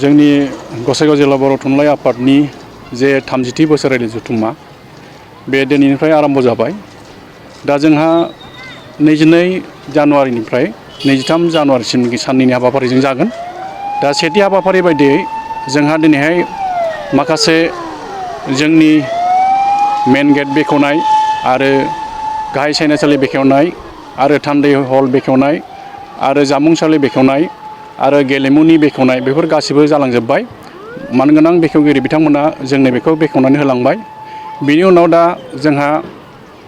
जोंनि गसाइगाव जिल्ला बर' थुनलाइ आफादनि जे 30थि बोसोरारि जथुम्मा बे दिनैनिफ्राय आरम्भ जाबाय। दा जोंहा 22 जानुवारिनिफ्राय 23 जानुवारिसिम साननैनि हाबाफारिजों जागोन। दा सेथि हाबाफारि बायदियै जोंहा दिनैहाय माखासे जोंनि मेन गेट बेखेवनाय आरो गाहाय सायनासालि बेखेवनाय आरो थान्दै हल बेखेवनाय आरो जामुंसालि बेखेवनाय आरो गेलेमुनि बेखेवनाय बेफोर गासिबो जालांजोब्बाय। मानगोनां बेखेवगिरि बिथांमोना जोंनो बेखौ बेखेवनानै होलांबाय। बिनि उनाव दा जोंहा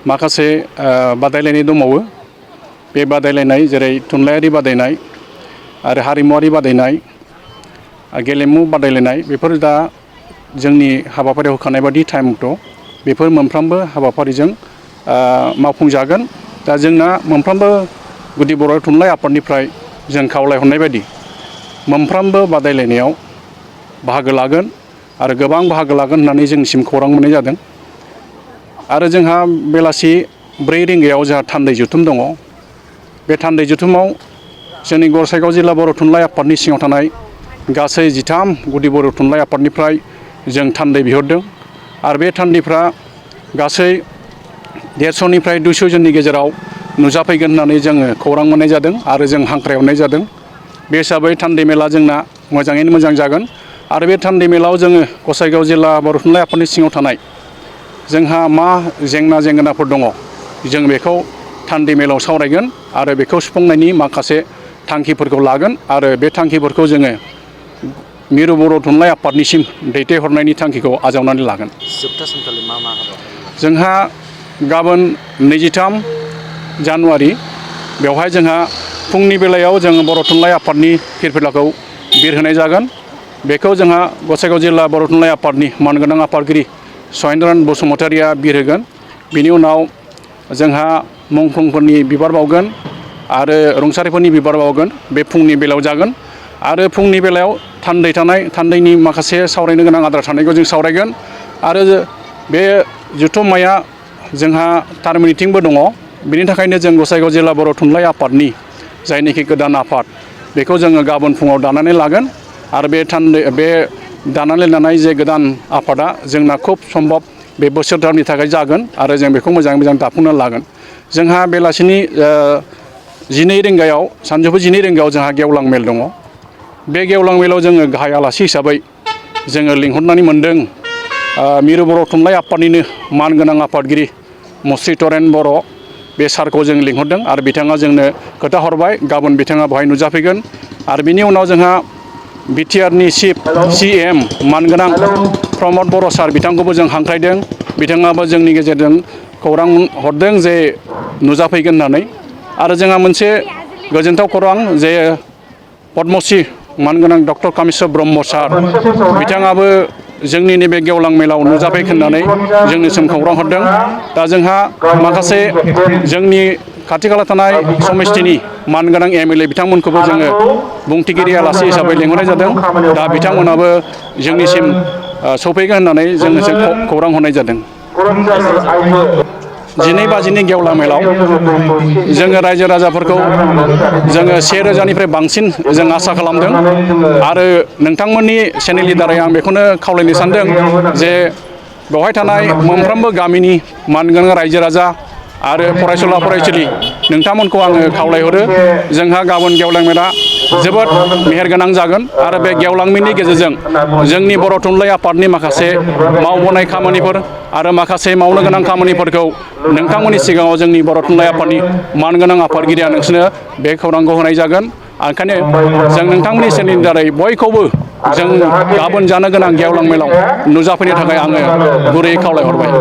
माखासे बादायलायनाय दंबावो। बे बादायलायनाय जेरै थुनलाइयारि बादायनाय आरो हारिमुवारि बादायनाय गेलेमु बादायलायनाय बेफोर दा जोंनि हाबाफारियाव होखानाय बादि टाइम मथ' बेफोर मोनफ्रोमबो हाबाफारिजों मावफुंजागोन। दा जोंना मोनफ्रोमबो गुदि बर' थुनलाइ आफादनिफ्राय जों खावलायहरनाय बायदि मोनफ्रोमबो बादायलायनायाव बाहागो लागोन आरो गोबां बाहागो लागोन होननानै जोंनिसिम खौरां मोननाय जादों। आरो जोंहा बेलासि 4 रिंगायाव जोंहा थान्दै जथुम दङ। बे थान्दै जथुमाव जोंनि गसाइगाव जिल्ला बर' थुनलाइ आफादनि सिङाव थानाय गासै 13 गुदि बर' थुनलाइ आफादनिफ्राय जों थान्दै बिहरदों। आरो बे थान्दैफ्रा गासै 150निफ्राय 200 जननि गेजेराव नुजाफैगोन होननानै जोङो खौरां मोननाय जादों आरो जों हांख्रायहरनाय जादों। बे हिसाबै थान्दै मेला जोंना मोजाङैनो मोजां जागोन। आरो बे थान्दै मेलाव जोङो गसाइगाव जिल्ला बर' थुनलाइ आफादनि सिङाव थानाय जोंहा मा जेंना जेंगोनाफोर दङ जों बेखौ थान्दै मेलाव सावरायगोन आरो बेखौ सुफुंनायनि माखासे थांखिफोरखौ लागोन आरो बे थांखिफोरखौ जोङो मिरु बर' थुनलाइ आफादनिसिम दैथायहरनायनि थांखिखौ आजावनानै लागोन। जोबथा सानखालि मा हाबाफारि लागोन? जोंहा गाबोन 23 जानुवारि बेवहाय जोंहा फुंनि बेलायाव जोङो बर' थुनलाइ आफादनि फिरफिलाखौ बिरहोनाय जागोन। बेखौ जोंहा गसाइगाव जिल्ला बर' थुनलाइ आफादनि मानगोनां आफादगिरि सहेन्द्रनाथ बसुमतारिया बिरहोगोन। बिनि उनाव जोंहा मुंख्लंफोरनि बिबार बावगोन आरो रुंसारिफोरनि बिबार बावगोन। बे फुंनि बेलायाव जागोन। आरो फुंनि बेलायाव थान्दैनि माखासे सावरायनो गोनां आद्रा थानायखौ जों सावरायगोन। आरो बे जथुम्माया जोंहा टार्म मिटिंबो दङ। बेनि थाखायनो जों गसाइगाव जिल्ला बर' थुनलाइ आफादनि जायनोखि गोदान आफाद बेखौ जोङो गाबोन फुङाव दानानै लागोन। आरो बे दानानै लानाय जे गोदान आफादा जोंना खुब सम्भब बे बोसोरथामनि थाखाय जागोन आरो जों बेखौ मोजाङै मोजां दाफुंना लागोन। जोंहा बेलासिनि 12 रिंगायाव सानजौफु 12 रिंगायाव जोंहा गेवलां मेल दङ। बे गेवलां मेलाव जोङो गाहाय आलासि हिसाबै जोङो लिंहरनानै मोनदों मिरु बर' थुनलाइ आफादनिनो मानगोनां आफादगिरि मुस्रि तरेन बर' बे सारखौ जों लिंहरदों आरो बिथाङा जोंनो खोथा हरबाय गाबोन बिथाङा बेवहाय नुजाफैगोन। आरो बिनि उनाव जोंहा बिटिआरनि चिफ CM मानगोनां प्रमद बर' सार बिथांखौबो जों हांख्रायदों। बिथाङाबो जोंनि गेजेरजों खौरां हरदों जे नुजाफैगोन होननानै। आरो जोंहा मोनसे गोजोनथाव खौरां जे पद्मश्री मानगोनां डक्टर कामेस्वर ब्रह्म सार बिथाङाबो जोंनि नैबे गेवलां मेलाव नुजाफैगोन होननानै जोंनिसिम खौरां हरदों। दा जोंहा माखासे जोंनि खाथि खाला थानाय समिस्थिनि मानगोनां MLA बिथांमोनखौबो जोङो बुंथिगिरि आलासि हिसाबै लेंहरनाय जादों। दा बिथांमोनाबो जोंनिसिम सफैगोन होननानै जोंनोसो खौरां हरनाय जादों। 12 बाजिनि गेवलां मेलाव जोङो रायजो राजाफोरखौ जोङो 1000निफ्राय बांसिन जों आसा खालामदों। आरो नोंथांमोननि चेनेलनि दारै आं बेखौनो खावलायनो सानदों जे बेवहाय थानाय मोनफ्रोमबो गामिनि मानगोनां रायजो राजा आरो फरायसुला फरायसुलि नोंथांमोनखौ आङो खावलायहरो जोंहा गाबोन गेवलां मेला जोबोद मेहेरगोनां जागोन। आरो बे गेवलां मेलनि गेजेरजों जोंनि बर' थुनलाइ आफादनि माखासे मावबोनाय खामानिफोर आरो माखासे मावनो गोनां खामानिफोरखौ नोंथांमोननि सिगाङाव जोंनि बर' थुनलाइ आफादनि मानगोनां आफादगिरिया नोंसोरनो बे खौरांखौ होनाय जागोन। ओंखायनो जों नोंथांमोननि चेनेलनि दारै बयखौबो जों गाबोन जानो गोनां गेवलां मेलाव नुजाफैनो थाखाय आङो गुरैयै खावलायहरबाय।